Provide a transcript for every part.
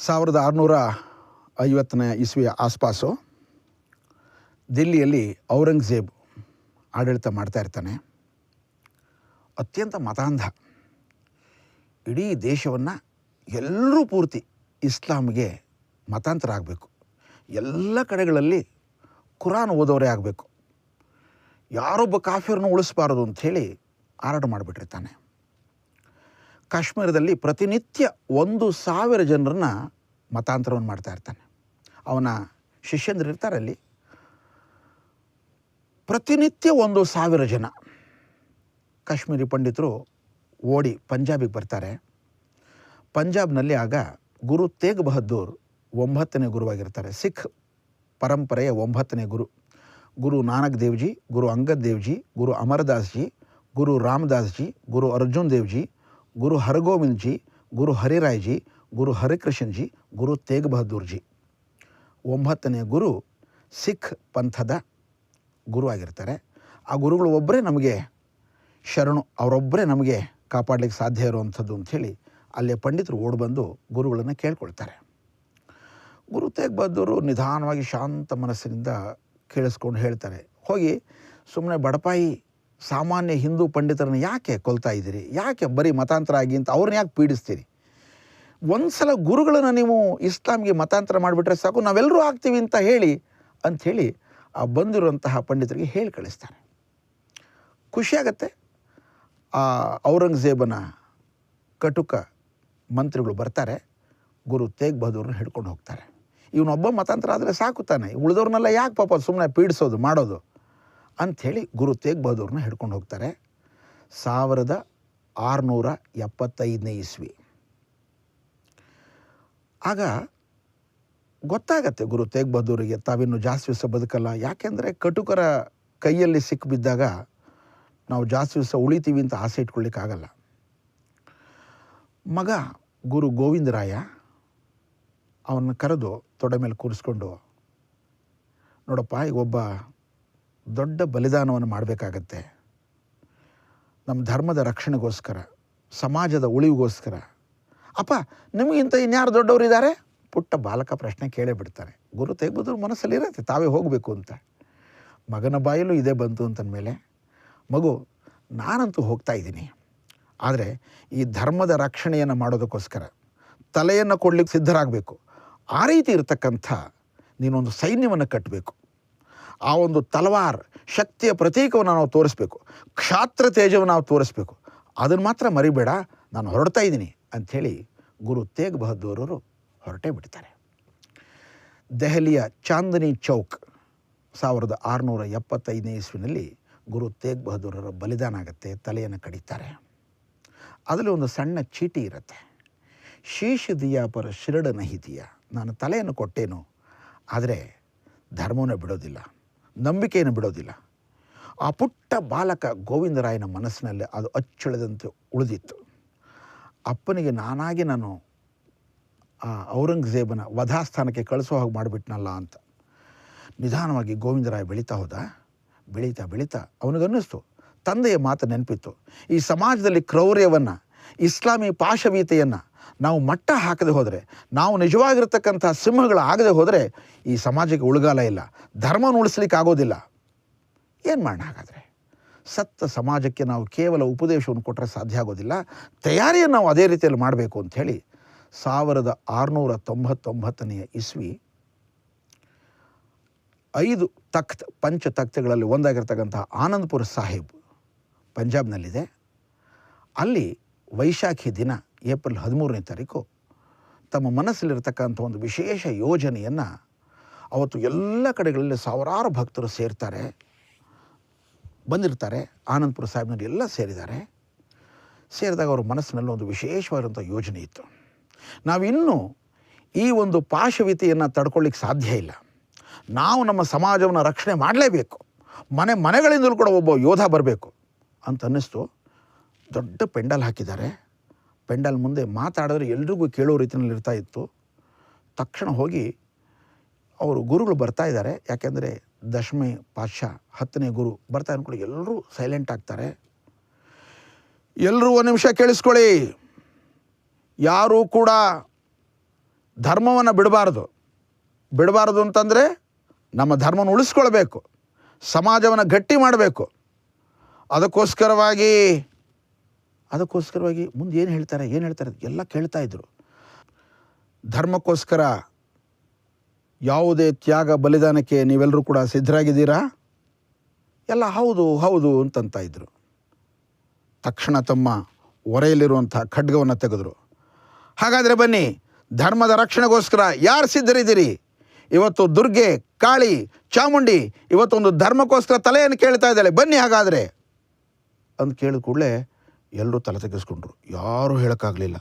1650ನೇ ಇಸ್ವಿಯ ಆಸ್ಪಾಸು ದಿಲ್ಲಿಯಲ್ಲಿ ಔರಂಗಜೇಬ್ ಆಡಳಿತ ಮಾಡ್ತಾ ಇರ್ತಾನೆ. ಅತ್ಯಂತ ಮತಾಂಧ. ಇಡೀ ದೇಶವನ್ನು ಎಲ್ಲರೂ ಪೂರ್ತಿ ಇಸ್ಲಾಮಿಗೆ ಮತಾಂತರ ಆಗಬೇಕು, ಎಲ್ಲ ಕಡೆಗಳಲ್ಲಿ ಕುರಾನ್ ಓದೋರೇ ಆಗಬೇಕು, ಯಾರೊಬ್ಬ ಕಾಫಿರನ್ನು ಉಳಿಸಬಾರದು ಅಂಥೇಳಿ ಆರ್ಡರ್ ಮಾಡಿಬಿಟ್ಟಿರ್ತಾನೆ. ಕಾಶ್ಮೀರದಲ್ಲಿ ಪ್ರತಿನಿತ್ಯ 1,000 ಜನರನ್ನ ಮತಾಂತರವನ್ನು ಮಾಡ್ತಾ ಇರ್ತಾನೆ. ಅವನ ಶಿಷ್ಯಂದ್ರು ಇರ್ತಾರೆ ಅಲ್ಲಿ. ಪ್ರತಿನಿತ್ಯ 1,000 ಜನ ಕಾಶ್ಮೀರಿ ಪಂಡಿತರು ಓಡಿ ಪಂಜಾಬಿಗೆ ಬರ್ತಾರೆ. ಪಂಜಾಬ್ನಲ್ಲಿ ಆಗ ಗುರು ತೇಗ್ ಬಹದ್ದೂರ್ 9ನೇ ಗುರುವಾಗಿರ್ತಾರೆ. ಸಿಖ್ ಪರಂಪರೆಯ 9ನೇ ಗುರು. ಗುರು ನಾನಕ್ ದೇವ್ಜಿ, ಗುರು ಅಂಗದ್ ದೇವ್ಜಿ, ಗುರು ಅಮರದಾಸ್ ಜಿ, ಗುರು ರಾಮದಾಸ್ ಜಿ, ಗುರು ಅರ್ಜುನ್ ದೇವ್ಜಿ, ಗುರು ಹರಗೋವಿಂದ್ ಜಿ, ಗುರು ಹರಿರಾಯ್ ಜಿ, ಗುರು ಹರಿಕೃಷ್ಣ ಜಿ, ಗುರು ತೇಗ್ ಬಹದ್ದೂರ್ ಜಿ. 9ನೇ ಗುರು ಸಿಖ್ ಪಂಥದ ಗುರು ಆಗಿರ್ತಾರೆ. ಆ ಗುರುಗಳು ಒಬ್ಬರೇ ನಮಗೆ ಶರಣು, ಅವರೊಬ್ಬರೇ ನಮಗೆ ಕಾಪಾಡಲಿಕ್ಕೆ ಸಾಧ್ಯ ಇರುವಂಥದ್ದು ಅಂಥೇಳಿ ಅಲ್ಲೇ ಪಂಡಿತರು ಓಡಿಬಂದು ಗುರುಗಳನ್ನು ಕೇಳ್ಕೊಳ್ತಾರೆ. ಗುರು ತೇಗ್ ಬಹದ್ದೂರು ನಿಧಾನವಾಗಿ ಶಾಂತ ಮನಸ್ಸಿನಿಂದ ಕೇಳಿಸ್ಕೊಂಡು ಹೇಳ್ತಾರೆ, ಹೋಗಿ ಸುಮ್ಮನೆ ಬಡಪಾಯಿ ಸಾಮಾನ್ಯ ಹಿಂದೂ ಪಂಡಿತರನ್ನ ಯಾಕೆ ಕೊಲ್ತಾ ಇದ್ದೀರಿ, ಯಾಕೆ ಬರೀ ಮತಾಂತರ ಆಗಿ ಅಂತ ಅವ್ರನ್ನ ಯಾಕೆ ಪೀಡಿಸ್ತೀರಿ, ಒಂದು ಸಲ ಗುರುಗಳನ್ನು ನೀವು ಇಸ್ಲಾಮಿಗೆ ಮತಾಂತರ ಮಾಡಿಬಿಟ್ರೆ ಸಾಕು, ನಾವೆಲ್ಲರೂ ಆಗ್ತೀವಿ ಅಂತ ಹೇಳಿ ಅಂಥೇಳಿ ಆ ಬಂದಿರುವಂತಹ ಪಂಡಿತರಿಗೆ ಹೇಳಿ ಕಳಿಸ್ತಾನೆ. ಖುಷಿಯಾಗತ್ತೆ. ಆ ಔರಂಗಜೇಬನ ಕಟುಕ ಮಂತ್ರಿಗಳು ಬರ್ತಾರೆ, ಗುರು ತೇಗ್ ಬಹದ್ದೂರನ್ನ ಹಿಡ್ಕೊಂಡು ಹೋಗ್ತಾರೆ. ಇವನೊಬ್ಬ ಮತಾಂತರ ಆದರೆ ಸಾಕು ತಾನೆ, ಉಳಿದವ್ರನ್ನೆಲ್ಲ ಯಾಕೆ ಪಾಪ ಸುಮ್ಮನೆ ಪೀಡಿಸೋದು ಮಾಡೋದು ಅಂಥೇಳಿ ಗುರು ತೇಗ್ ಬಹದ್ದೂರನ್ನ ಹಿಡ್ಕೊಂಡು ಹೋಗ್ತಾರೆ. 1675ನೇ ಇಸ್ವಿ. ಆಗ ಗೊತ್ತಾಗತ್ತೆ ಗುರು ತೇಗ್ ಬಹದ್ದೂರಿಗೆ ತಾವಿನ್ನು ಜಾಸ್ತಿ ದಿವಸ ಬದುಕಲ್ಲ. ಯಾಕೆಂದರೆ ಕಟುಕರ ಕೈಯಲ್ಲಿ ಸಿಕ್ಕಿಬಿದ್ದಾಗ ನಾವು ಜಾಸ್ತಿ ದಿವಸ ಉಳಿತೀವಿ ಅಂತ ಆಸೆ ಇಟ್ಕೊಳ್ಳಿಕ್ಕಾಗಲ್ಲ. ಮಗ ಗುರು ಗೋವಿಂದರಾಯ ಅವನ್ನ ಕರೆದು ತೊಡೆ ಮೇಲೆ ಕೂರಿಸ್ಕೊಂಡು, ನೋಡಪ್ಪ, ಈಗ ಒಬ್ಬ ದೊಡ್ಡ ಬಲಿದಾನವನ್ನು ಮಾಡಬೇಕಾಗತ್ತೆ, ನಮ್ಮ ಧರ್ಮದ ರಕ್ಷಣೆಗೋಸ್ಕರ, ಸಮಾಜದ ಉಳಿವಿಗೋಸ್ಕರ. ಅಪ್ಪ, ನಿಮಗಿಂತ ಇನ್ಯಾರು ದೊಡ್ಡವರಿದ್ದಾರೆ? ಪುಟ್ಟ ಬಾಲಕ ಪ್ರಶ್ನೆ ಕೇಳೇ ಬಿಡ್ತಾರೆ. ಗುರು ತೇಗ್ ಬಹದ್ದೂರ್ ಮನಸ್ಸಲ್ಲಿರುತ್ತೆ ತಾವೇ ಹೋಗಬೇಕು ಅಂತ. ಮಗನ ಬಾಯಲ್ಲೂ ಇದೇ ಬಂತು ಅಂತಂದಮೇಲೆ, ಮಗು, ನಾನಂತೂ ಹೋಗ್ತಾ ಇದ್ದೀನಿ, ಆದರೆ ಈ ಧರ್ಮದ ರಕ್ಷಣೆಯನ್ನು ಮಾಡೋದಕ್ಕೋಸ್ಕರ ತಲೆಯನ್ನು ಕೊಡಲಿಕ್ಕೆ ಸಿದ್ಧರಾಗಬೇಕು. ಆ ರೀತಿ ಇರತಕ್ಕಂಥ ನೀನೊಂದು ಸೈನ್ಯವನ್ನು ಕಟ್ಟಬೇಕು. ಆ ಒಂದು ತಲವಾರ್ ಶಕ್ತಿಯ ಪ್ರತೀಕವನ್ನು ನಾವು ತೋರಿಸ್ಬೇಕು, ಕ್ಷಾತ್ರ ತೇಜವನ್ನು ನಾವು ತೋರಿಸ್ಬೇಕು. ಅದನ್ನು ಮಾತ್ರ ಮರಿಬೇಡ, ನಾನು ಹೊರಡ್ತಾ ಇದ್ದೀನಿ ಅಂಥೇಳಿ ಗುರು ತೇಗ್ ಬಹದ್ದೂರರು ಹೊರಟೇ ಬಿಡ್ತಾರೆ. ದೆಹಲಿಯ ಚಾಂದನಿ ಚೌಕ್ 1675ನೇ ಇಸ್ವಿನಲ್ಲಿ ಗುರು ತೇಗ್ ಬಹದ್ದೂರರ ಬಲಿದಾನ ಆಗುತ್ತೆ. ತಲೆಯನ್ನು ಕಡಿತಾರೆ. ಅದರಲ್ಲಿ ಒಂದು ಸಣ್ಣ ಚೀಟಿ ಇರುತ್ತೆ, ಶೀಶ್ ದಿಯಾ ಪರ ಶಿರಡ ನಹಿ ದಿಯಾ. ನಾನು ತಲೆಯನ್ನು ಕೊಟ್ಟೇನು, ಆದರೆ ಧರ್ಮವನ್ನು ಬಿಡೋದಿಲ್ಲ, ನಂಬಿಕೆಯನ್ನು ಬಿಡೋದಿಲ್ಲ. ಆ ಪುಟ್ಟ ಬಾಲಕ ಗೋವಿಂದರಾಯನ ಮನಸ್ಸಿನಲ್ಲಿ ಅದು ಅಚ್ಚಳಿದಂತೆ ಉಳಿದಿತ್ತು. ಅಪ್ಪನಿಗೆ ನಾನಾಗಿ ನಾನು ಆ ಔರಂಗಜೇಬನ ವಧಾಸ್ಥಾನಕ್ಕೆ ಕಳಿಸೋ ಹಾಗೆ ಮಾಡಿಬಿಟ್ನಲ್ಲ ಅಂತ ನಿಧಾನವಾಗಿ ಗೋವಿಂದರಾಯ ಬೆಳೀತಾ ಹೋದ. ಬೆಳೀತಾ ಬೆಳೀತಾ ಅವನಿಗನ್ನಿಸ್ತು, ತಂದೆಯ ಮಾತು ನೆನಪಿತ್ತು, ಈ ಸಮಾಜದಲ್ಲಿ ಕ್ರೌರ್ಯವನ್ನು, ಇಸ್ಲಾಮಿ ಪಾಶವೀತೆಯನ್ನು ನಾವು ಮಟ್ಟ ಹಾಕದೆ ಹೋದರೆ, ನಾವು ನಿಜವಾಗಿರ್ತಕ್ಕಂಥ ಸಿಂಹಗಳಾಗದೆ ಹೋದರೆ ಈ ಸಮಾಜಕ್ಕೆ ಉಳುಗಾಲ ಇಲ್ಲ, ಧರ್ಮವನ್ನು ಉಳಿಸ್ಲಿಕ್ಕೆ ಆಗೋದಿಲ್ಲ. ಏನು ಮಾಡೋಣ ಹಾಗಾದರೆ? ಸತ್ತ ಸಮಾಜಕ್ಕೆ ನಾವು ಕೇವಲ ಉಪದೇಶವನ್ನು ಕೊಟ್ಟರೆ ಸಾಧ್ಯ ಆಗೋದಿಲ್ಲ, ತಯಾರಿಯನ್ನು ನಾವು ಅದೇ ರೀತಿಯಲ್ಲಿ ಮಾಡಬೇಕು ಅಂಥೇಳಿ 1699ನೇ ಇಸ್ವಿ 5 ತಖ್ತ್, ಪಂಚ ತಖ್ತ್ಗಳಲ್ಲಿ ಒಂದಾಗಿರ್ತಕ್ಕಂಥ ಆನಂದ್ಪುರ ಸಾಹಿಬ್ ಪಂಜಾಬ್ನಲ್ಲಿದೆ. ಅಲ್ಲಿ ವೈಶಾಖಿ ದಿನ ಏಪ್ರಿಲ್ 13ನೇ ತಾರೀಕು ತಮ್ಮ ಮನಸ್ಸಲ್ಲಿರ್ತಕ್ಕಂಥ ಒಂದು ವಿಶೇಷ ಯೋಜನೆಯನ್ನು ಅವತ್ತು ಎಲ್ಲ ಕಡೆಗಳಲ್ಲಿ ಸಾವಿರಾರು ಭಕ್ತರು ಬಂದಿರ್ತಾರೆ. ಆನಂದ್ಪುರ ಸಾಹಿಬ್ನಲ್ಲಿ ಎಲ್ಲ ಸೇರಿದಾಗ ಅವ್ರ ಮನಸ್ಸಿನಲ್ಲಿ ಒಂದು ವಿಶೇಷವಾದಂಥ ಯೋಜನೆ ಇತ್ತು. ನಾವಿನ್ನೂ ಈ ಒಂದು ಪಾಶವೀತೆಯನ್ನು ತಡ್ಕೊಳ್ಳಿಕ್ಕೆ ಸಾಧ್ಯ ಇಲ್ಲ, ನಾವು ನಮ್ಮ ಸಮಾಜವನ್ನು ರಕ್ಷಣೆ ಮಾಡಲೇಬೇಕು, ಮನೆಗಳಿಂದಲೂ ಕೂಡ ಒಬ್ಬ ಯೋಧ ಬರಬೇಕು ಅಂತ ಅನ್ನಿಸ್ತು. ದೊಡ್ಡ ಪೆಂಡಲ್ ಹಾಕಿದ್ದಾರೆ. ಪೆಂಡಲ್ ಮುಂದೆ ಮಾತಾಡಿದ್ರೆ ಎಲ್ರಿಗೂ ಕೇಳೋ ರೀತಿಯಲ್ಲಿ ಇರ್ತಾ ಇತ್ತು. ತಕ್ಷಣ ಹೋಗಿ ಅವರು ಗುರುಗಳು ಬರ್ತಾ ಇದ್ದಾರೆ, ಯಾಕೆಂದರೆ ದಶಮಿ ಪಾತ್ಶಾ 10ನೇ ಗುರು ಬರ್ತಾ ಅಂದ್ಕೊಳ್ಳಿ, ಎಲ್ಲರೂ ಸೈಲೆಂಟ್ ಆಗ್ತಾರೆ. ಎಲ್ಲರೂ ಒಂದು ನಿಮಿಷ ಕೇಳಿಸ್ಕೊಳ್ಳಿ, ಯಾರೂ ಕೂಡ ಧರ್ಮವನ್ನು ಬಿಡಬಾರ್ದು ಅಂತಂದರೆ ನಮ್ಮ ಧರ್ಮವನ್ನು ಉಳಿಸ್ಕೊಳ್ಬೇಕು, ಸಮಾಜವನ್ನು ಗಟ್ಟಿ ಮಾಡಬೇಕು. ಅದಕ್ಕೋಸ್ಕರವಾಗಿ ಮುಂದೆ ಏನು ಹೇಳ್ತಾರೆ ಎಲ್ಲ ಕೇಳ್ತಾ ಇದ್ದರು. ಧರ್ಮಕ್ಕೋಸ್ಕರ ಯಾವುದೇ ತ್ಯಾಗ ಬಲಿದಾನಕ್ಕೆ ನೀವೆಲ್ಲರೂ ಕೂಡ ಸಿದ್ಧರಾಗಿದ್ದೀರಾ? ಎಲ್ಲ ಹೌದು ಅಂತಂತ ಇದ್ದರು. ತಕ್ಷಣ ತಮ್ಮ ಹೊರೆಯಲ್ಲಿರುವಂಥ ಖಡ್ಗವನ್ನು ತೆಗೆದರು. ಹಾಗಾದರೆ ಬನ್ನಿ, ಧರ್ಮದ ರಕ್ಷಣೆಗೋಸ್ಕರ ಯಾರು ಸಿದ್ಧರಿದ್ದೀರಿ? ಇವತ್ತು ದುರ್ಗೆ, ಕಾಳಿ, ಚಾಮುಂಡಿ ಇವತ್ತೊಂದು ಧರ್ಮಕ್ಕೋಸ್ಕರ ತಲೆಯನ್ನು ಕೇಳ್ತಾ ಇದ್ದಾಳೆ, ಬನ್ನಿ ಹಾಗಾದರೆ ಅಂತ ಕೇಳಿದ ಕೂಡಲೇ ಎಲ್ಲರೂ ತಲೆ ತೆಗೆಸ್ಕೊಂಡ್ರು. ಯಾರೂ ಹೇಳೋಕ್ಕಾಗಲಿಲ್ಲ.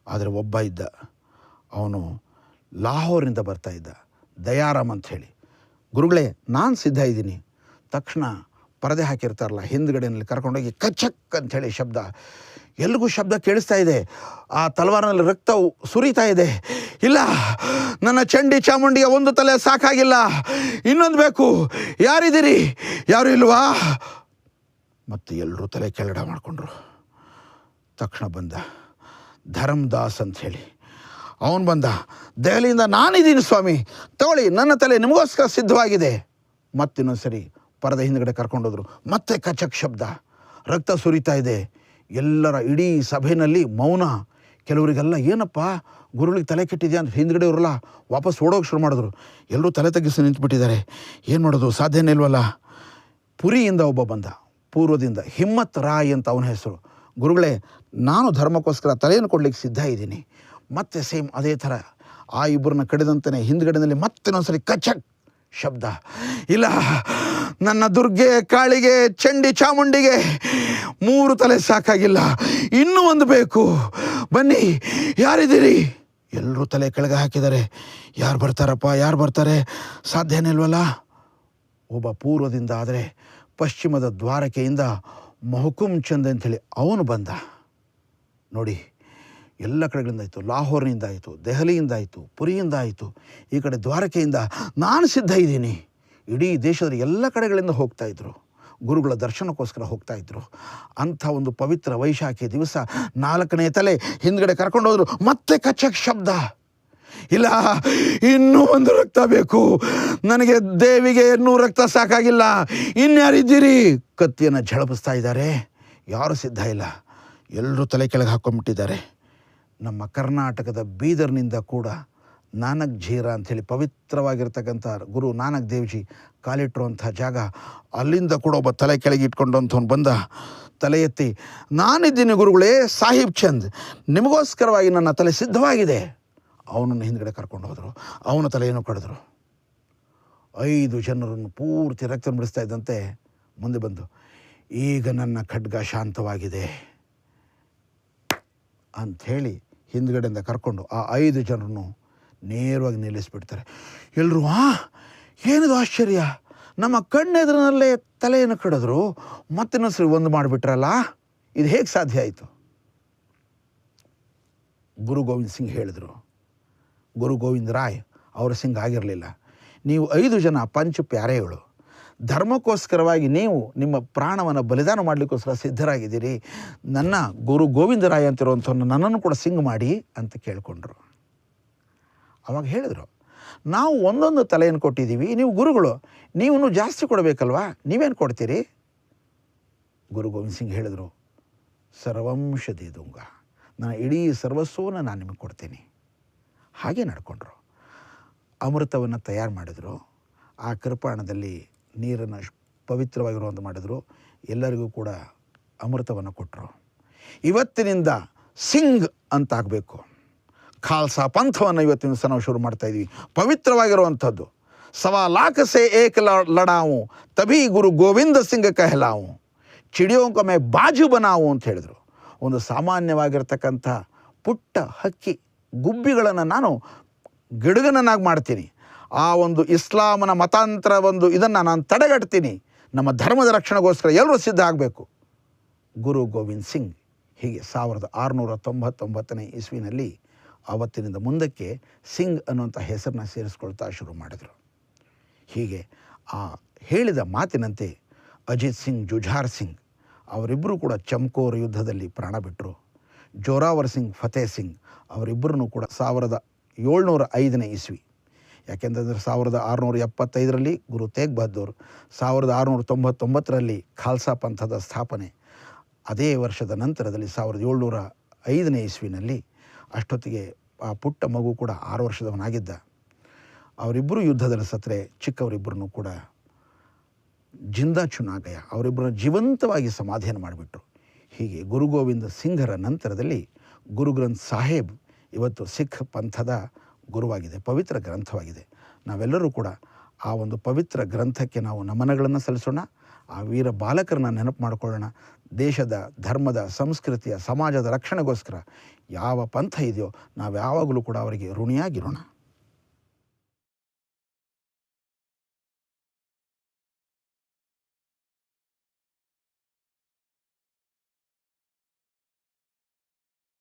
ಆದರೆ ಒಬ್ಬ ಇದ್ದ, ಅವನು ಲಾಹೋರಿಂದ ಬರ್ತಾ ಇದ್ದ, ದಯಾರಾಮ್ ಅಂಥೇಳಿ. ಗುರುಗಳೇ, ನಾನು ಸಿದ್ಧ ಇದ್ದೀನಿ. ತಕ್ಷಣ ಪರದೆ ಹಾಕಿರ್ತಾರಲ್ಲ ಹಿಂದ್ಗಡೆಯಲ್ಲಿ ಕರ್ಕೊಂಡೋಗಿ ಕಚಕ್ ಅಂಥೇಳಿ ಶಬ್ದ, ಎಲ್ರಿಗೂ ಶಬ್ದ ಕೇಳಿಸ್ತಾ ಇದೆ. ಆ ತಲವಾರಿನಲ್ಲಿ ರಕ್ತ ಸುರಿತಾ ಇದೆ. ಇಲ್ಲ, ನನ್ನ ಚಂಡಿ ಚಾಮುಂಡಿಗೆ ಒಂದು ತಲೆ ಸಾಕಾಗಿಲ್ಲ, ಇನ್ನೊಂದು ಬೇಕು. ಯಾರಿದ್ದೀರಿ? ಯಾರು ಇಲ್ವಾ? ಮತ್ತು ಎಲ್ಲರೂ ತಲೆ ಕೆಳಗಡೆ ಮಾಡಿಕೊಂಡ್ರು. ತಕ್ಷಣ ಬಂದ ಧರ್ಮದಾಸ್ ಅಂಥೇಳಿ. ಅವನು ಬಂದ, ದೆಹಲಿಯಿಂದ ನಾನಿದ್ದೀನಿ ಸ್ವಾಮಿ, ತಗೊಳ್ಳಿ, ನನ್ನ ತಲೆ ನಿಮಗೋಸ್ಕರ ಸಿದ್ಧವಾಗಿದೆ. ಮತ್ತಿನ್ನೊಂದು ಸರಿ ಪರದೆ ಹಿಂದ್ಗಡೆ ಕರ್ಕೊಂಡೋದ್ರು. ಮತ್ತೆ ಕಚಕ್ ಶಬ್ದ, ರಕ್ತ ಸುರಿತಾ ಇದೆ. ಎಲ್ಲರ ಇಡೀ ಸಭೆಯಲ್ಲಿ ಮೌನ. ಕೆಲವರಿಗೆಲ್ಲ ಏನಪ್ಪ ಗುರುಗಳಿಗೆ ತಲೆ ಕೆಟ್ಟಿದೆಯಾ ಅಂತ ಹಿಂದ್ಗಡೆ ಇರಲ್ಲ ವಾಪಸ್ ಓಡೋಕೆ ಶುರು ಮಾಡಿದ್ರು. ಎಲ್ಲರೂ ತಲೆ ತಗ್ಗಿಸಿ ನಿಂತುಬಿಟ್ಟಿದ್ದಾರೆ. ಏನು ಮಾಡೋದು, ಸಾಧ್ಯನೇ ಇಲ್ವಲ್ಲ. ಪುರಿಯಿಂದ ಒಬ್ಬ ಬಂದ, ಪೂರ್ವದಿಂದ, ಹಿಮ್ಮತ್ ರಾಯ್ ಅಂತ ಅವನ ಹೆಸರು. ಗುರುಗಳೇ, ನಾನು ಧರ್ಮಕ್ಕೋಸ್ಕರ ತಲೆಯನ್ನು ಕೊಡಲಿಕ್ಕೆ ಸಿದ್ಧ ಇದ್ದೀನಿ. ಮತ್ತೆ ಸೇಮ್ ಅದೇ ಥರ ಆ ಇಬ್ಬರನ್ನ ಕಡಿದಂತೆಯೇ ಹಿಂದ್ಗಡೆಯಲ್ಲಿ ಮತ್ತಿನ್ನೊಂದ್ಸರಿ ಕಚಕ್ ಶಬ್ದ. ಇಲ್ಲ, ನನ್ನ ದುರ್ಗೆ, ಕಾಳಿಗೆ, ಚಂಡಿ, ಚಾಮುಂಡಿಗೆ 3 ತಲೆ ಸಾಕಾಗಿಲ್ಲ, ಇನ್ನೂ ಒಂದು ಬೇಕು, ಬನ್ನಿ, ಯಾರಿದ್ದೀರಿ? ಎಲ್ಲರೂ ತಲೆ ಕೆಳಗೆ ಹಾಕಿದ್ದಾರೆ. ಯಾರು ಬರ್ತಾರೆ? ಸಾಧ್ಯನೇ ಇಲ್ವಲ್ಲ. ಒಬ್ಬ ಪೂರ್ವದಿಂದ ಆದರೆ ಪಶ್ಚಿಮದ ದ್ವಾರಕೆಯಿಂದ ಮಹುಕುಮ್ ಚಂದ್ ಅಂಥೇಳಿ ಅವನು ಬಂದ. ನೋಡಿ, ಎಲ್ಲ ಕಡೆಗಳಿಂದ ಆಯಿತು. ಲಾಹೋರ್ನಿಂದ ಆಯಿತು, ದೆಹಲಿಯಿಂದ ಆಯಿತು, ಪುರಿಯಿಂದ ಆಯಿತು, ಈ ಕಡೆ ದ್ವಾರಕೆಯಿಂದ. ನಾನು ಸಿದ್ಧ ಇದ್ದೀನಿ. ಇಡೀ ದೇಶದ ಎಲ್ಲ ಕಡೆಗಳಿಂದ ಹೋಗ್ತಾಯಿದ್ರು, ಗುರುಗಳ ದರ್ಶನಕ್ಕೋಸ್ಕರ ಹೋಗ್ತಾಯಿದ್ರು. ಅಂಥ ಒಂದು ಪವಿತ್ರ ವೈಶಾಖಿ ದಿವಸ 4ನೇ ತಲೆ ಹಿಂದ್ಗಡೆ ಕರ್ಕೊಂಡೋದ್ರು. ಮತ್ತೆ ಕಚಕ್ ಶಬ್ದ. ಇಲ್ಲ, ಇನ್ನೂ ಒಂದು ರಕ್ತ ಬೇಕು, ನನಗೆ ದೇವಿಗೆ 2 ರಕ್ತ ಸಾಕಾಗಿಲ್ಲ, ಇನ್ಯಾರಿದ್ದೀರಿ? ಕತ್ತಿಯನ್ನು ಝಳಪಿಸ್ತಾ ಇದ್ದಾರೆ. ಯಾರೂ ಸಿದ್ಧ ಇಲ್ಲ. ಎಲ್ಲರೂ ತಲೆ ಕೆಳಗೆ ಹಾಕ್ಕೊಂಡ್ಬಿಟ್ಟಿದ್ದಾರೆ. ನಮ್ಮ ಕರ್ನಾಟಕದ ಬೀದರ್ನಿಂದ ಕೂಡ ನಾನಕ್ ಝೀರಾ ಅಂಥೇಳಿ ಪವಿತ್ರವಾಗಿರ್ತಕ್ಕಂಥ ಗುರು ನಾನಕ್ ದೇವ್ಜಿ ಕಾಲಿಟ್ಟಿರುವಂಥ ಜಾಗ, ಅಲ್ಲಿಂದ ಕೂಡ ಒಬ್ಬ ತಲೆ ಕೆಳಗೆ ಇಟ್ಕೊಂಡಂಥವ್ನು ಬಂದ. ತಲೆ ಎತ್ತಿ, ನಾನಿದ್ದೀನಿ ಗುರುಗಳೇ, ಸಾಹಿಬ್ ಚಂದ್, ನಿಮಗೋಸ್ಕರವಾಗಿ ನನ್ನ ತಲೆ ಸಿದ್ಧವಾಗಿದೆ. ಅವನನ್ನು ಹಿಂದ್ಗಡೆ ಕರ್ಕೊಂಡು ಹೋದರು. ಅವನ ತಲೆಯನ್ನು ಕಡಿದ್ರು. 5 ಜನರನ್ನು ಪೂರ್ತಿ ರಕ್ತ ಬಿಡಿಸ್ತಾ ಇದ್ದಂತೆ ಮುಂದೆ ಬಂದು, ಈಗ ನನ್ನ ಖಡ್ಗ ಶಾಂತವಾಗಿದೆ ಅಂಥೇಳಿ ಹಿಂದ್ಗಡೆಯಿಂದ ಕರ್ಕೊಂಡು ಆ 5 ಜನರನ್ನು ನೇರವಾಗಿ ನಿಲ್ಲಿಸ್ಬಿಡ್ತಾರೆ. ಎಲ್ಲರೂ ಏನಿದು ಆಶ್ಚರ್ಯ, ನಮ್ಮ ಕಣ್ಣೆದುರಿನಲ್ಲೇ ತಲೆಯನ್ನು ಕಡಿದ್ರು, ಮತ್ತಿನ್ನೊಂದು ಸರಿ ಒಂದು ಮಾಡಿಬಿಟ್ರಲ್ಲ, ಇದು ಹೇಗೆ ಸಾಧ್ಯ ಆಯಿತು? ಗುರು ಗೋವಿಂದ್ ಸಿಂಗ್ ಹೇಳಿದರು. ಗುರು ಗೋವಿಂದ್ ರಾಯ್ ಅವರ ಸಿಂಗ್ ಆಗಿರಲಿಲ್ಲ. ನೀವು 5 ಜನ ಪಂಚ ಪ್ಯಾರೆಗಳು, ಧರ್ಮಕ್ಕೋಸ್ಕರವಾಗಿ ನೀವು ನಿಮ್ಮ ಪ್ರಾಣವನ್ನು ಬಲಿದಾನ ಮಾಡಲಿಕ್ಕೋಸ್ಕರ ಸಿದ್ಧರಾಗಿದ್ದೀರಿ. ನನ್ನ ಗುರು ಗೋವಿಂದ ರಾಯ್ ಅಂತಿರುವಂಥವ್ರನ್ನ ನನ್ನನ್ನು ಕೂಡ ಸಿಂಗ್ ಮಾಡಿ ಅಂತ ಕೇಳಿಕೊಂಡ್ರು. ಅವಾಗ ಹೇಳಿದರು, ನಾವು ಒಂದೊಂದು ತಲೆಯನ್ನು ಕೊಟ್ಟಿದ್ದೀವಿ, ನೀವು ಗುರುಗಳು, ನೀವು ಜಾಸ್ತಿ ಕೊಡಬೇಕಲ್ವಾ, ನೀವೇನು ಕೊಡ್ತೀರಿ? ಗುರು ಗೋವಿಂದ್ ಸಿಂಗ್ ಹೇಳಿದರು, ಸರ್ವಂಶದಿ ದುಂಗ, ನಾನು ಇಡೀ ಸರ್ವಸ್ವವನ್ನು ನಾನು ನಿಮಗೆ ಕೊಡ್ತೀನಿ. ಹಾಗೆ ನಡ್ಕೊಂಡ್ರು. ಅಮೃತವನ್ನು ತಯಾರು ಮಾಡಿದರು. ಆ ಕೃಪಾಣದಲ್ಲಿ ನೀರನ್ನು ಪವಿತ್ರವಾಗಿರುವಂಥ ಮಾಡಿದರು. ಎಲ್ಲರಿಗೂ ಕೂಡ ಅಮೃತವನ್ನು ಕೊಟ್ಟರು. ಇವತ್ತಿನಿಂದ ಸಿಂಗ್ ಅಂತ ಆಗಬೇಕು. ಖಾಲ್ಸಾ ಪಂಥವನ್ನು ಇವತ್ತಿನ ದಿವಸ ನಾವು ಶುರು ಮಾಡ್ತಾಯಿದ್ವಿ. ಪವಿತ್ರವಾಗಿರುವಂಥದ್ದು. 1.25 लाख से एक ಲಡಾವು ತಭಿ ಗುರು ಗೋವಿಂದ ಸಿಂಗ್ ಕಹಲಾವು ಚಿಡಿಯೋಂಕೊಮ್ಮೆ ಬಾಜು ಬನಾವು ಅಂತ ಹೇಳಿದರು. ಒಂದು ಸಾಮಾನ್ಯವಾಗಿರ್ತಕ್ಕಂಥ ಪುಟ್ಟ ಹಕ್ಕಿ ಗುಬ್ಬಿಗಳನ್ನು ನಾನು ಗಿಡಗನನ್ನಾಗಿ ಮಾಡ್ತೀನಿ. ಆ ಒಂದು ಇಸ್ಲಾಮನ ಮತಾಂತರ ಒಂದು ಇದನ್ನು ನಾನು ತಡೆಗಟ್ತೀನಿ. ನಮ್ಮ ಧರ್ಮದ ರಕ್ಷಣೆಗೋಸ್ಕರ ಎಲ್ಲರೂ ಸಿದ್ಧ ಆಗಬೇಕು. ಗುರು ಗೋವಿಂದ್ ಸಿಂಗ್ ಹೀಗೆ 1699ನೇ ಇಸ್ವಿನಲ್ಲಿ ಆವತ್ತಿನಿಂದ ಮುಂದಕ್ಕೆ ಸಿಂಗ್ ಅನ್ನುವಂಥ ಹೆಸರನ್ನ ಸೇರಿಸ್ಕೊಳ್ತಾ ಶುರು ಮಾಡಿದರು. ಹೀಗೆ ಆ ಹೇಳಿದ ಮಾತಿನಂತೆ ಅಜಿತ್ ಸಿಂಗ್, ಜುಝಾರ್ ಸಿಂಗ್ ಅವರಿಬ್ಬರು ಕೂಡ ಚಮ್ಕೋರ್ ಯುದ್ಧದಲ್ಲಿ ಪ್ರಾಣ ಬಿಟ್ಟರು. ಜೋರಾವರ್ ಸಿಂಗ್, ಫತೇ ಸಿಂಗ್ ಅವರಿಬ್ಬರೂ ಕೂಡ 1705ನೇ ಇಸ್ವಿ. ಯಾಕೆಂತಂದರೆ 1675ರಲ್ಲಿ ಗುರು ತೇಗ್ ಬಹದ್ದೂರ್, 1699ರಲ್ಲಿ ಖಾಲ್ಸಾ ಪಂಥದ ಸ್ಥಾಪನೆ. ಅದೇ ವರ್ಷದ ನಂತರದಲ್ಲಿ 1705ನೇ ಇಸ್ವಿನಲ್ಲಿ ಅಷ್ಟೊತ್ತಿಗೆ ಆ ಪುಟ್ಟ ಮಗು ಕೂಡ 6 ವರ್ಷದವನಾಗಿದ್ದ. ಅವರಿಬ್ಬರು ಯುದ್ಧದಲ್ಲಿ ಸತ್ತರೆ ಚಿಕ್ಕವರಿಬ್ಬರನ್ನು ಕೂಡ ಜಿಂದಾ ಚುನಾಗಯ, ಅವರಿಬ್ಬರನ್ನು ಜೀವಂತವಾಗಿ ಸಮಾಧಿಯನ್ನು ಮಾಡಿಬಿಟ್ರು. ಹೀಗೆ ಗುರು ಗೋವಿಂದ ಸಿಂಘರ ನಂತರದಲ್ಲಿ ಗುರು ಗ್ರಂಥ್ ಸಾಹೇಬ್ ಇವತ್ತು ಸಿಖ್ ಪಂಥದ ಗುರುವಾಗಿದೆ, ಪವಿತ್ರ ಗ್ರಂಥವಾಗಿದೆ. ನಾವೆಲ್ಲರೂ ಕೂಡ ಆ ಒಂದು ಪವಿತ್ರ ಗ್ರಂಥಕ್ಕೆ ನಾವು ನಮನಗಳನ್ನು ಸಲ್ಲಿಸೋಣ, ಆ ವೀರ ಬಾಲಕರನ್ನ ನೆನಪು ಮಾಡಿಕೊಳ್ಳೋಣ. ದೇಶದ, ಧರ್ಮದ, ಸಂಸ್ಕೃತಿಯ, ಸಮಾಜದ ರಕ್ಷಣೆಗೋಸ್ಕರ ಯಾವ ಪಂಥ ಇದೆಯೋ ನಾವು ಯಾವಾಗಲೂ ಕೂಡ ಅವರಿಗೆ ಋಣಿಯಾಗಿರೋಣ.